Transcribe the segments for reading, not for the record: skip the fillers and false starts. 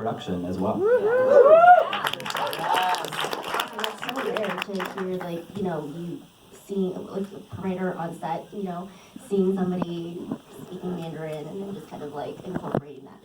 production as well. That's so rare to hear, like, you seeing, like, a writer on set, seeing somebody speaking Mandarin and then just kind of, like, incorporating that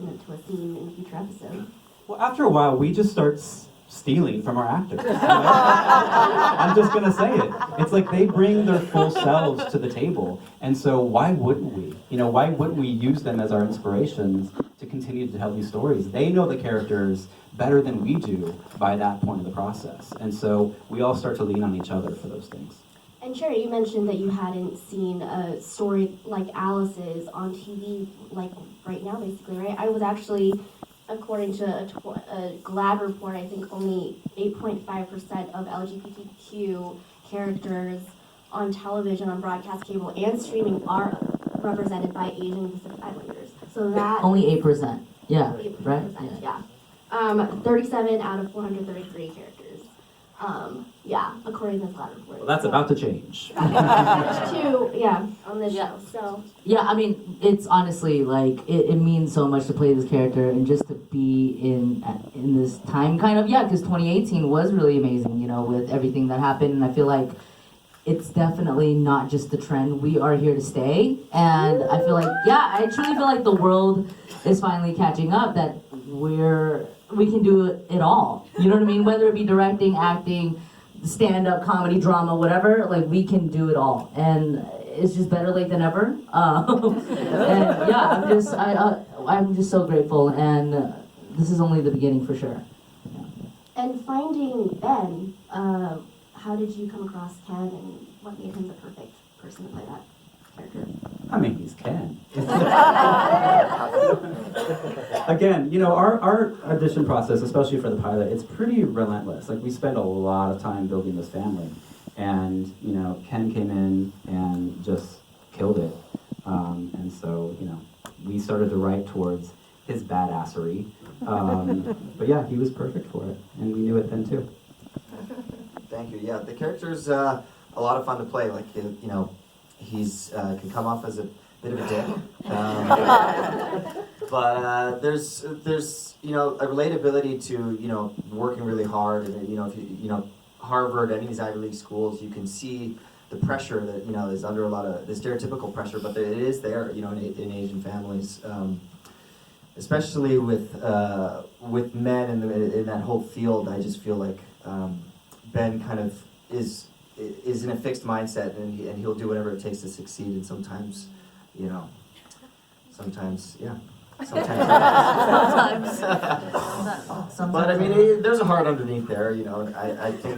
into a scene in a future episode. Well, after a while, we just start stealing from our actors. I'm just gonna say it. It's like they bring their full selves to the table, and so why wouldn't we? Why wouldn't we use them as our inspirations to continue to tell these stories? They know the characters better than we do by that point of the process, and so we all start to lean on each other for those things. And Sherry, you mentioned that you hadn't seen a story like Alice's on TV, like right now, basically, right? I was actually, according to a GLAAD report, I think only 8.5% of LGBTQ characters on television, on broadcast cable, and streaming are represented by Asian and Pacific Islanders. So that only 8%. Yeah, 8%, right? Yeah. 37 out of 433 characters. According to this GLAAD report. Well, that's about to change. On this show. So yeah, I mean, it's honestly like it means so much to play this character and just to be in this time, kind of. Yeah, because 2018 was really amazing, with everything that happened, and I feel like it's definitely not just the trend. We are here to stay, and I feel like, I truly feel like the world is finally catching up, that we can do it all. You know what I mean? Whether it be directing, acting, stand-up, comedy, drama, whatever, like we can do it all. And it's just better late than ever. And yeah, I'm just so grateful, and this is only the beginning for sure. Yeah. And finding Ben, how did you come across Ken, and what made him the perfect person to play that character? I mean, he's Ken. Again, our audition process, especially for the pilot, it's pretty relentless. Like, we spend a lot of time building this family. And, Ken came in and just killed it. And so, we started to write towards his badassery. But yeah, he was perfect for it. And we knew it then, too. Thank you. Yeah, the character's a lot of fun to play. Like, he's can come off as a bit of a dick, but there's a relatability to working really hard, and if you Harvard, any of these Ivy League schools, you can see the pressure that is under a lot of the stereotypical pressure, but it is there in Asian families, especially with men in that whole field. I just feel like Ben kind of is in a fixed mindset, and he'll do whatever it takes to succeed, and sometimes but I mean, there's a heart underneath there, I think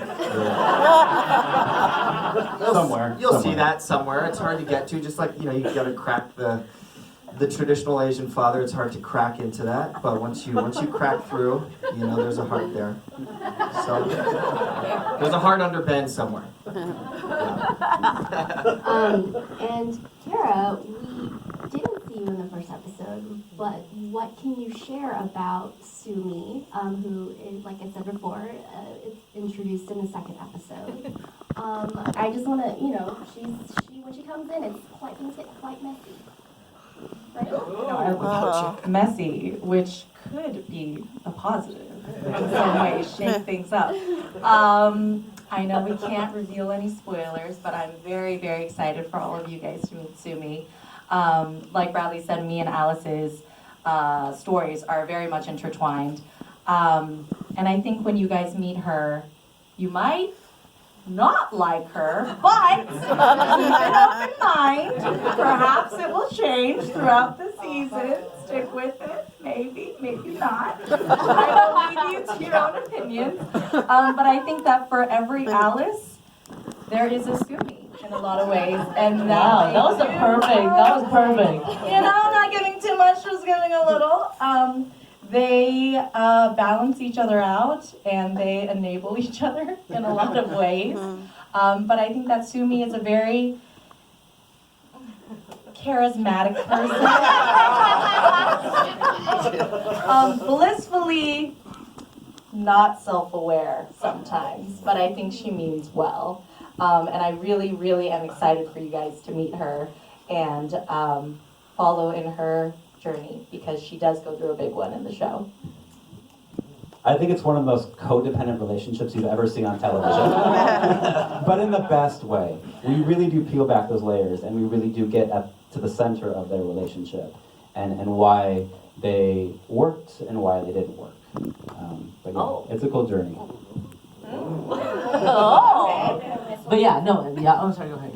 you'll see that somewhere. It's hard to get to, just like you gotta crack the traditional Asian father. It's hard to crack into that, but once you crack through, there's a heart there. So there's a heart under Ben somewhere. And Kara, we didn't see you in the first episode, but what can you share about Sumi, who is, like I said before, is introduced in the second episode? I just want to, she when she comes in, things get quite messy. Right? Messy, which could be a positive in some ways, shake things up. I know we can't reveal any spoilers, but I'm very, very excited for all of you guys to meet Sumi. Like Bradley said, me and Alice's stories are very much intertwined. And I think when you guys meet her, you might not like her, but keep it open mind. Perhaps it will change throughout the season. Stick with it. Maybe not. I will leave you to your own opinions. But I think that for every Alice, there is a Sumi in a lot of ways. And that was perfect. I'm not giving too much, just giving a little. They balance each other out, and they enable each other in a lot of ways. But I think that Sumi is a very charismatic person. Blissfully not self-aware sometimes, but I think she means well. And I really, really am excited for you guys to meet her and follow in her journey, because she does go through a big one in the show. I think it's one of the most codependent relationships you've ever seen on television. But in the best way. We really do peel back those layers, and we really do get to the center of their relationship and why they worked and why they didn't work. But yeah, it's a cool journey. But yeah, no, yeah, I'm sorry, go ahead.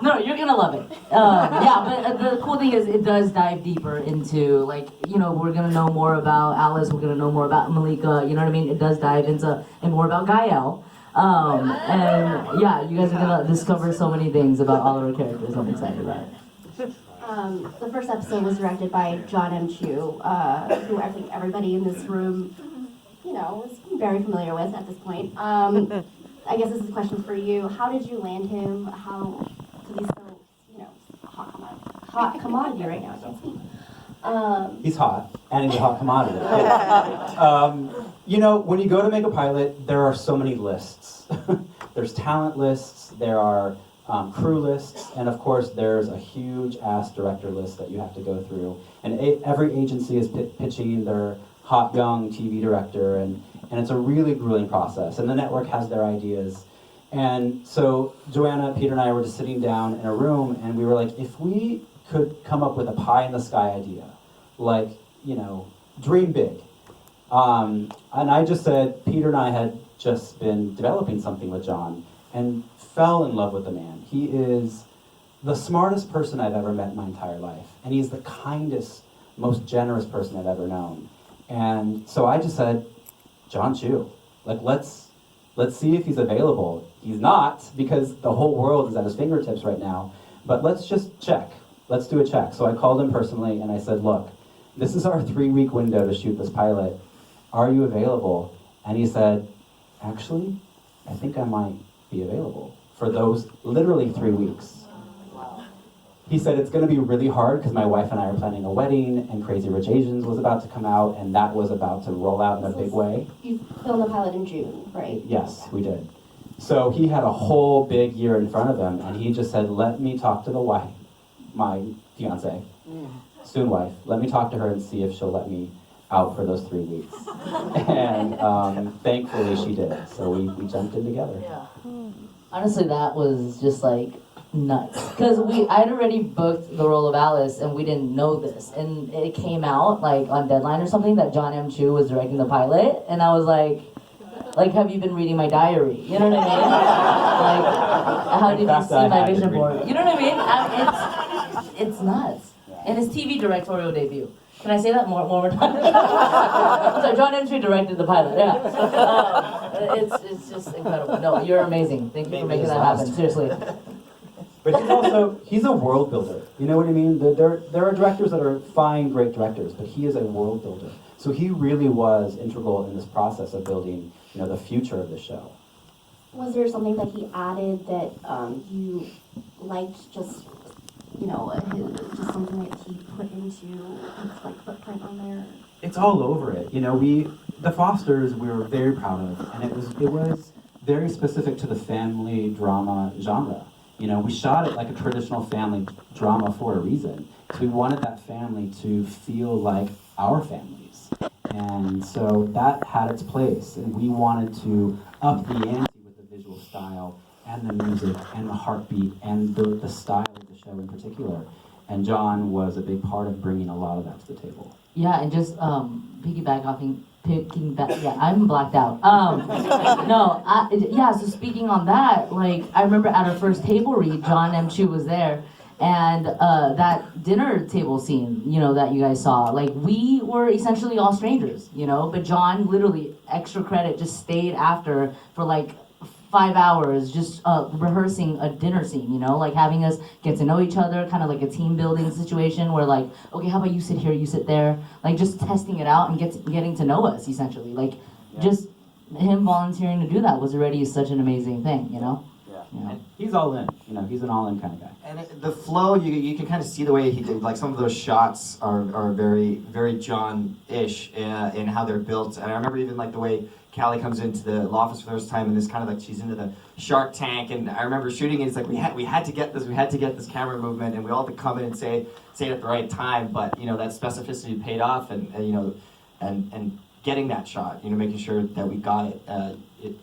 No, you're gonna love it. Yeah, but the cool thing is it does dive deeper into, like, you know, we're gonna know more about Alice, we're gonna know more about Malika, you know what I mean? It does dive into, and more about Gael. And yeah, you guys are gonna discover so many things about all of our characters. I'm excited about it. The first episode was directed by John M. Chu, who I think everybody in this room, you know, is very familiar with at this point. I guess this is a question for you. How did you land him? How, because he's so, you know, hot commodity right now. I can't speak. He's hot, and he's a hot commodity. You know, when you go to make a pilot, there are so many lists. There's talent lists, there are crew lists, and of course there's a huge ass director list that you have to go through. And every agency is pitching their hot young TV director, and it's a really grueling process. And the network has their ideas. And so Joanna, Peter, and I were just sitting down in a room, and we were like, if we could come up with a pie in the sky idea, like, you know, dream big. And I just said, Peter and I had just been developing something with John and fell in love with the man. He is the smartest person I've ever met in my entire life. And he's the kindest, most generous person I've ever known. And so I just said, John Chu, like, let's see if he's available. He's not, because the whole world is at his fingertips right now, but let's just check. Let's do a check. So I called him personally and I said, look, this is our 3-week window to shoot this pilot. Are you available? And he said, actually, I think I might be available for those literally 3 weeks. He said it's going to be really hard because my wife and I are planning a wedding, and Crazy Rich Asians was about to come out, and that was about to roll out in a big way. You filmed the pilot in June, right? Yes, we did. So he had a whole big year in front of him, and he just said, let me talk to the wife, my fiance, soon wife. Let me talk to her and see if she'll let me out for those 3 weeks. And thankfully she did. So we jumped in together. Yeah. Honestly, that was just like nuts. Because I'd already booked the role of Alice and we didn't know this. And it came out like on Deadline or something that John M. Chu was directing the pilot. And I was like, have you been reading my diary? You know what I mean? Like, how did you see my vision board? You know what I mean? It's nuts. And his TV directorial debut. Can I say that one more time? So John M. Chu directed the pilot, yeah. It's just incredible. No, you're amazing. Thank you for making that happen, seriously. But he's a world builder. You know what I mean? There are directors that are fine, great directors, but he is a world builder. So he really was integral in this process of building, you know, the future of the show. Was there something that he added that you liked, just, you know, just something that he put into his, like, footprint on there? It's all over it. You know, the Fosters we were very proud of, and it was very specific to the family drama genre. You know, we shot it like a traditional family drama for a reason. So we wanted that family to feel like our families. And so that had its place, and we wanted to up the ante with the visual style and the music and the heartbeat and the style of the show in particular. And John was a big part of bringing a lot of that to the table. Yeah, and just yeah, I'm blacked out. So speaking on that, like, I remember at our first table read, John M. Chu was there, and that dinner table scene, you know, that you guys saw, like, we were essentially all strangers, you know, but John, literally, extra credit, just stayed after for like 5 hours just rehearsing a dinner scene, you know, like having us get to know each other, kind of like a team building situation where, like, okay, how about you sit here, you sit there, like, just testing it out and getting to know us, essentially. Like, just him volunteering to do that was already such an amazing thing, you know? And he's all in. You know, he's an all in kind of guy. And the flow, you can kind of see the way he did. Like some of those shots are very very John-ish in how they're built. And I remember even like the way Callie comes into the office for the first time, and this kind of like she's into the Shark Tank. And I remember shooting it. It's like we had to get this camera movement, and we all had to come in and say it at the right time. But you know that specificity paid off, and you know, and getting that shot. You know, making sure that we got it.